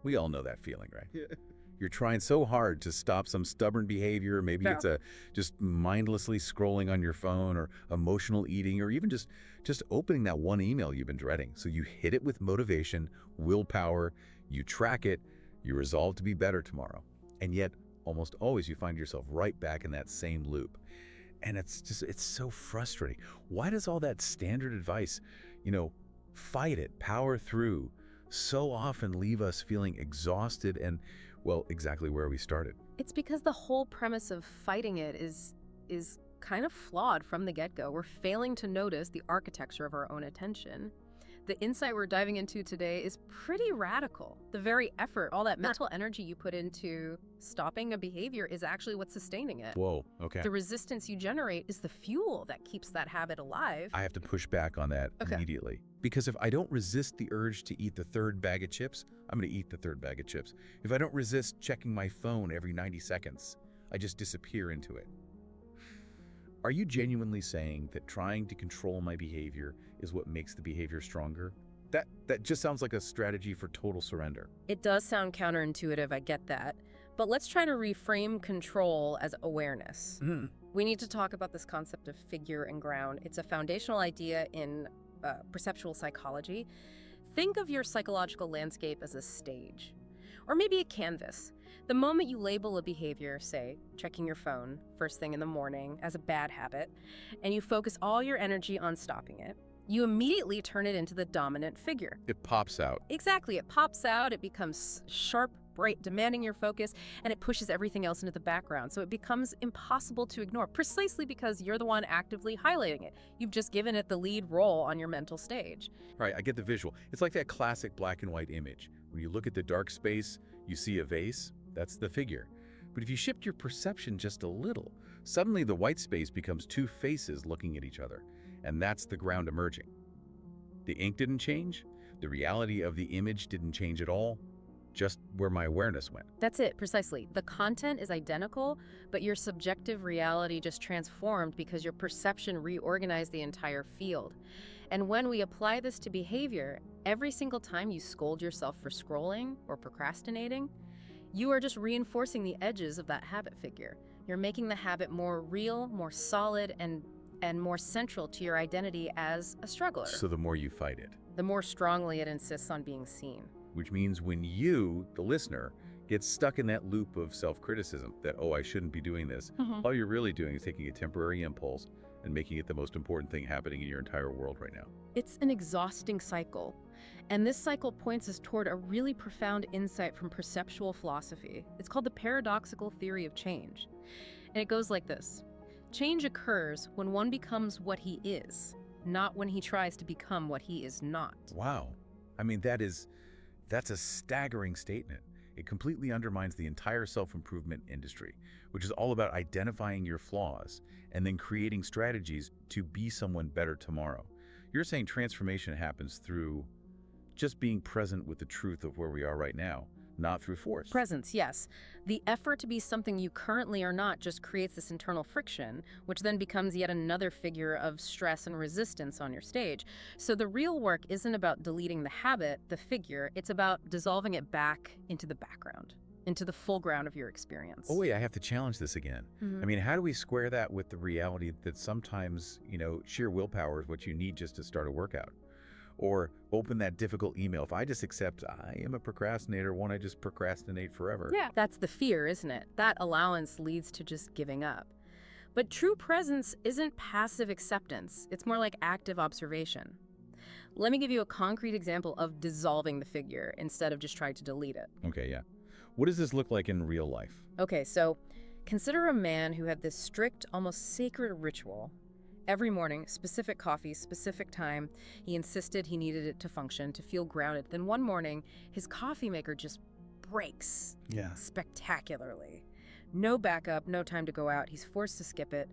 We all know that feeling, right? Yeah. You're trying so hard to stop some stubborn behavior. Maybe it's just mindlessly scrolling on your phone, or emotional eating, or even just opening that one email you've been dreading. So you hit it with motivation, willpower, you track it, you resolve to be better tomorrow. And yet, almost always you find yourself right back in that same loop. And it's so frustrating. Why does all that standard advice, fight it, power through, so often leave us feeling exhausted and, well, exactly where we started? It's because the whole premise of fighting it is kind of flawed from the get-go. We're failing to notice the architecture of our own attention. The insight we're diving into today is pretty radical. The very effort, all that mental energy you put into stopping a behavior is actually what's sustaining it. Whoa, okay. The resistance you generate is the fuel that keeps that habit alive. I have to push back on that immediately. Because if I don't resist the urge to eat the third bag of chips, I'm going to eat the third bag of chips. If I don't resist checking my phone every 90 seconds, I just disappear into it. Are you genuinely saying that trying to control my behavior is what makes the behavior stronger? That just sounds like a strategy for total surrender. It does sound counterintuitive, I get that. But let's try to reframe control as awareness. We need to talk about this concept of figure and ground. It's a foundational idea in perceptual psychology. Think of your psychological landscape as a stage, or maybe a canvas. The moment you label a behavior, say, checking your phone first thing in the morning, as a bad habit, and you focus all your energy on stopping it, you immediately turn it into the dominant figure. It pops out. Exactly. It pops out, it becomes sharp, bright, demanding your focus, and it pushes everything else into the background. So it becomes impossible to ignore, precisely because you're the one actively highlighting it. You've just given it the lead role on your mental stage. Right, I get the visual. It's like that classic black and white image. When you look at the dark space, you see a vase. That's the figure. But if you shift your perception just a little, suddenly the white space becomes two faces looking at each other. And that's the ground emerging. The ink didn't change. The reality of the image didn't change at all. Just where my awareness went. That's it, precisely. The content is identical, but your subjective reality just transformed because your perception reorganized the entire field. And when we apply this to behavior, every single time you scold yourself for scrolling or procrastinating, you are just reinforcing the edges of that habit figure. You're making the habit more real, more solid, and more central to your identity as a struggler. So the more you fight it, the more strongly it insists on being seen. Which means when you, the listener, get stuck in that loop of self-criticism that, oh, I shouldn't be doing this, all you're really doing is taking a temporary impulse and making it the most important thing happening in your entire world right now. It's an exhausting cycle. And this cycle points us toward a really profound insight from perceptual philosophy. It's called the paradoxical theory of change. And it goes like this. Change occurs when one becomes what he is, not when he tries to become what he is not. Wow. I mean, that's a staggering statement. It completely undermines the entire self-improvement industry, which is all about identifying your flaws and then creating strategies to be someone better tomorrow. You're saying transformation happens through just being present with the truth of where we are right now, not through force. Presence, yes. The effort to be something you currently are not just creates this internal friction, which then becomes yet another figure of stress and resistance on your stage. So the real work isn't about deleting the habit, the figure, it's about dissolving it back into the background, into the full ground of your experience. Oh wait, I have to challenge this again. I mean, how do we square that with the reality that sometimes, sheer willpower is what you need just to start a workout? Or open that difficult email. If I just accept I am a procrastinator, won't I just procrastinate forever? Yeah, that's the fear, isn't it? That allowance leads to just giving up. But true presence isn't passive acceptance. It's more like active observation. Let me give you a concrete example of dissolving the figure instead of just trying to delete it. Okay, yeah. What does this look like in real life? Okay, so consider a man who had this strict, almost sacred ritual. Every morning, specific coffee, specific time. He insisted he needed it to function, to feel grounded. Then one morning, his coffee maker just breaks spectacularly. No backup, no time to go out. He's forced to skip it.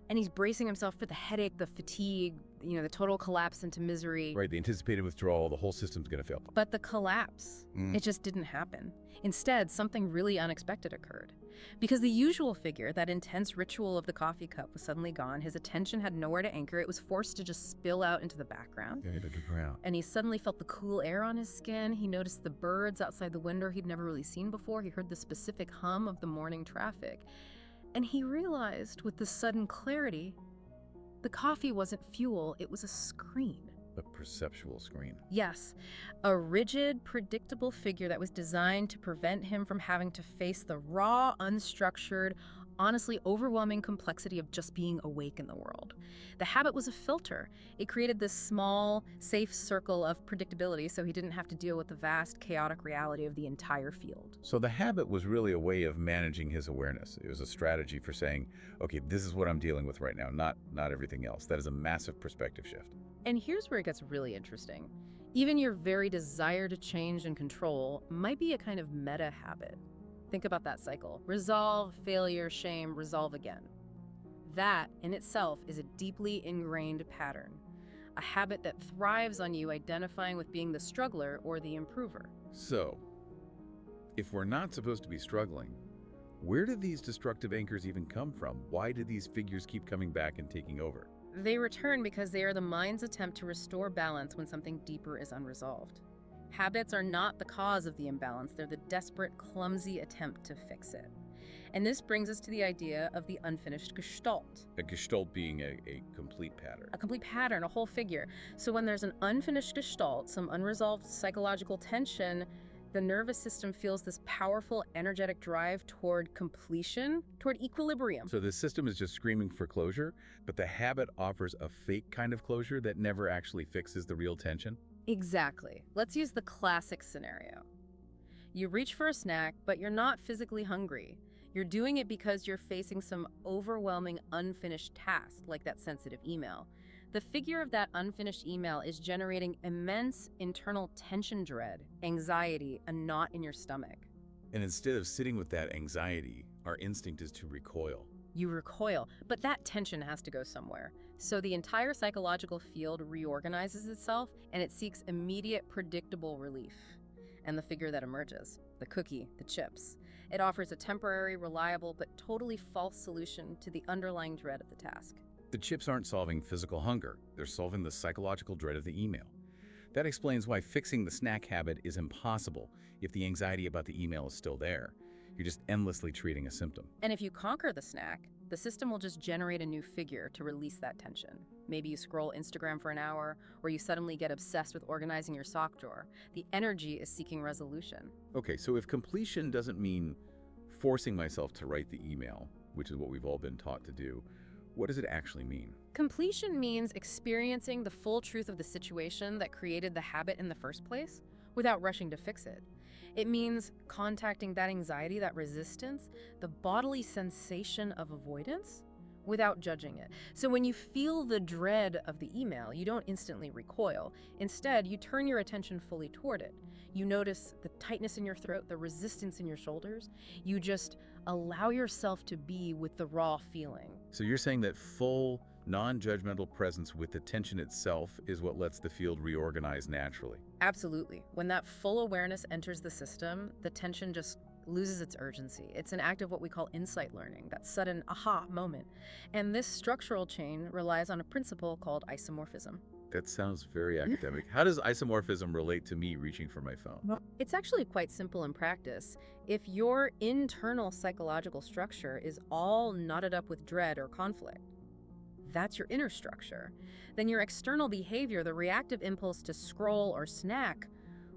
And he's bracing himself for the headache, the fatigue, the total collapse into misery. Right, the anticipated withdrawal, the whole system's going to fail. But the collapse, it just didn't happen. Instead, something really unexpected occurred. Because the usual figure, that intense ritual of the coffee cup, was suddenly gone. His attention had nowhere to anchor. It was forced to just spill out into the background. And he suddenly felt the cool air on his skin. He noticed the birds outside the window he'd never really seen before. He heard the specific hum of the morning traffic. And he realized with this sudden clarity, the coffee wasn't fuel, it was a screen. A perceptual screen. Yes, a rigid, predictable figure that was designed to prevent him from having to face the raw, unstructured, honestly overwhelming complexity of just being awake in the world. The habit was a filter. It created this small, safe circle of predictability so he didn't have to deal with the vast, chaotic reality of the entire field. So the habit was really a way of managing his awareness. It was a strategy for saying, okay, this is what I'm dealing with right now, not everything else. That is a massive perspective shift. And here's where it gets really interesting. Even your very desire to change and control might be a kind of meta habit. Think about that cycle. Resolve, failure, shame, resolve again. That, in itself, is a deeply ingrained pattern. A habit that thrives on you identifying with being the struggler or the improver. So, if we're not supposed to be struggling, where do these destructive anchors even come from? Why do these figures keep coming back and taking over? They return because they are the mind's attempt to restore balance when something deeper is unresolved. Habits are not the cause of the imbalance, they're the desperate, clumsy attempt to fix it. And this brings us to the idea of the unfinished Gestalt. A Gestalt being a complete pattern. A complete pattern, a whole figure. So when there's an unfinished Gestalt, some unresolved psychological tension, the nervous system feels this powerful, energetic drive toward completion, toward equilibrium. So the system is just screaming for closure, but the habit offers a fake kind of closure that never actually fixes the real tension? Exactly. Let's use the classic scenario. You reach for a snack, but you're not physically hungry. You're doing it because you're facing some overwhelming unfinished task, like that sensitive email. The figure of that unfinished email is generating immense internal tension, dread, anxiety, a knot in your stomach. And instead of sitting with that anxiety, our instinct is to recoil. You recoil, but that tension has to go somewhere. So the entire psychological field reorganizes itself and it seeks immediate, predictable relief. And the figure that emerges, the cookie, the chips, it offers a temporary, reliable, but totally false solution to the underlying dread of the task. The chips aren't solving physical hunger, they're solving the psychological dread of the email. That explains why fixing the snack habit is impossible if the anxiety about the email is still there. You're just endlessly treating a symptom. And if you conquer the snack, the system will just generate a new figure to release that tension. Maybe you scroll Instagram for an hour, or you suddenly get obsessed with organizing your sock drawer. The energy is seeking resolution. Okay, so if completion doesn't mean forcing myself to write the email, which is what we've all been taught to do, what does it actually mean? Completion means experiencing the full truth of the situation that created the habit in the first place without rushing to fix it. It means contacting that anxiety, that resistance, the bodily sensation of avoidance without judging it. So when you feel the dread of the email, you don't instantly recoil. Instead, you turn your attention fully toward it. You notice the tightness in your throat, the resistance in your shoulders. You just allow yourself to be with the raw feeling. So you're saying that full, non-judgmental presence with the tension itself is what lets the field reorganize naturally? Absolutely. When that full awareness enters the system, the tension just loses its urgency. It's an act of what we call insight learning, that sudden aha moment. And this structural chain relies on a principle called isomorphism. That sounds very academic. How does isomorphism relate to me reaching for my phone? It's actually quite simple in practice. If your internal psychological structure is all knotted up with dread or conflict, that's your inner structure, then your external behavior, the reactive impulse to scroll or snack,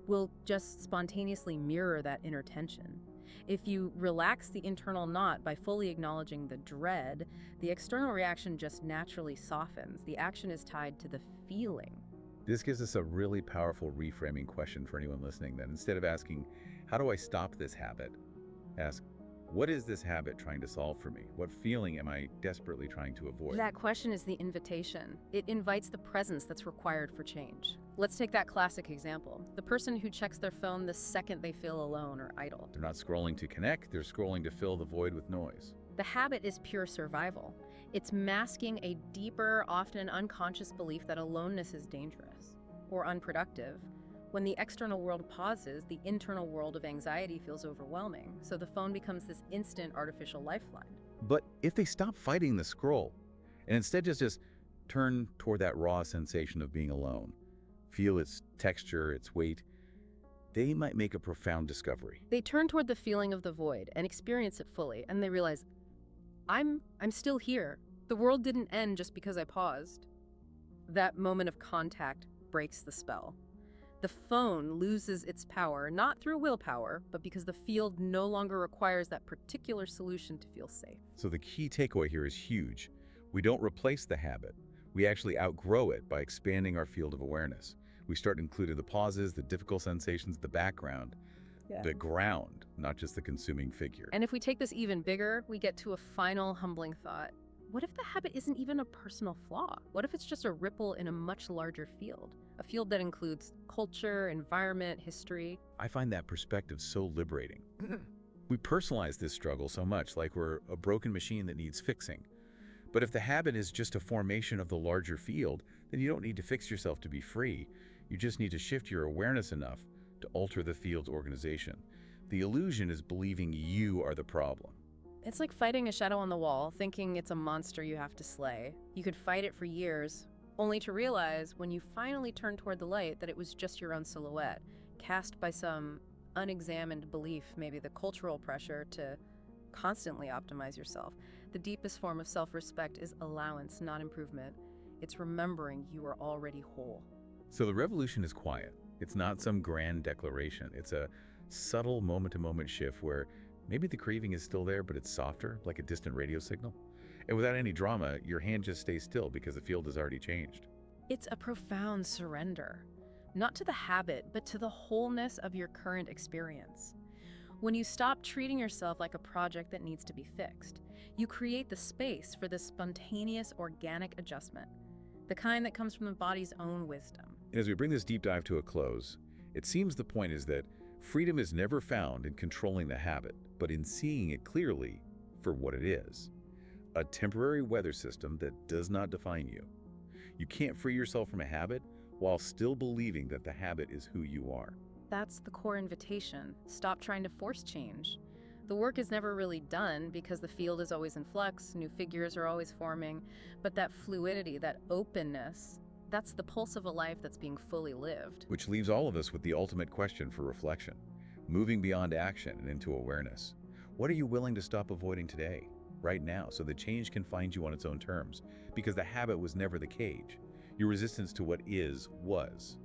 will just spontaneously mirror that inner tension. If you relax the internal knot by fully acknowledging the dread, the external reaction just naturally softens. The action is tied to the feeling. This gives us a really powerful reframing question for anyone listening then. Instead of asking, how do I stop this habit? Ask, what is this habit trying to solve for me? What feeling am I desperately trying to avoid? That question is the invitation. It invites the presence that's required for change. Let's take that classic example. The person who checks their phone the second they feel alone or idle. They're not scrolling to connect, they're scrolling to fill the void with noise. The habit is pure survival. It's masking a deeper, often unconscious belief that aloneness is dangerous or unproductive When the external world pauses, the internal world of anxiety feels overwhelming, so the phone becomes this instant artificial lifeline. But if they stop fighting the scroll and instead just turn toward that raw sensation of being alone, feel its texture, its weight, they might make a profound discovery. They turn toward the feeling of the void and experience it fully, and they realize, I'm still here. The world didn't end just because I paused. That moment of contact breaks the spell. The phone loses its power, not through willpower, but because the field no longer requires that particular solution to feel safe. So the key takeaway here is huge. We don't replace the habit. We actually outgrow it by expanding our field of awareness. We start including the pauses, the difficult sensations, the background, the ground, not just the consuming figure. And if we take this even bigger, we get to a final humbling thought. What if the habit isn't even a personal flaw? What if it's just a ripple in a much larger field? A field that includes culture, environment, history. I find that perspective so liberating. We personalize this struggle so much, like we're a broken machine that needs fixing. But if the habit is just a formation of the larger field, then you don't need to fix yourself to be free. You just need to shift your awareness enough to alter the field's organization. The illusion is believing you are the problem. It's like fighting a shadow on the wall, thinking it's a monster you have to slay. You could fight it for years, only to realize when you finally turn toward the light that it was just your own silhouette, cast by some unexamined belief, maybe the cultural pressure to constantly optimize yourself. The deepest form of self-respect is allowance, not improvement. It's remembering you are already whole. So the revolution is quiet. It's not some grand declaration. It's a subtle moment-to-moment shift where maybe the craving is still there, but it's softer, like a distant radio signal. And without any drama, your hand just stays still because the field has already changed. It's a profound surrender, not to the habit, but to the wholeness of your current experience. When you stop treating yourself like a project that needs to be fixed, you create the space for this spontaneous, organic adjustment, the kind that comes from the body's own wisdom. And as we bring this deep dive to a close, it seems the point is that freedom is never found in controlling the habit, but in seeing it clearly for what it is. A temporary weather system that does not define you. You can't free yourself from a habit while still believing that the habit is who you are. That's the core invitation. Stop trying to force change. The work is never really done because the field is always in flux, new figures are always forming, but that fluidity, that openness, that's the pulse of a life that's being fully lived. Which leaves all of us with the ultimate question for reflection, moving beyond action and into awareness. What are you willing to stop avoiding today, right now, so that change can find you on its own terms? Because the habit was never the cage. Your resistance to what is, was.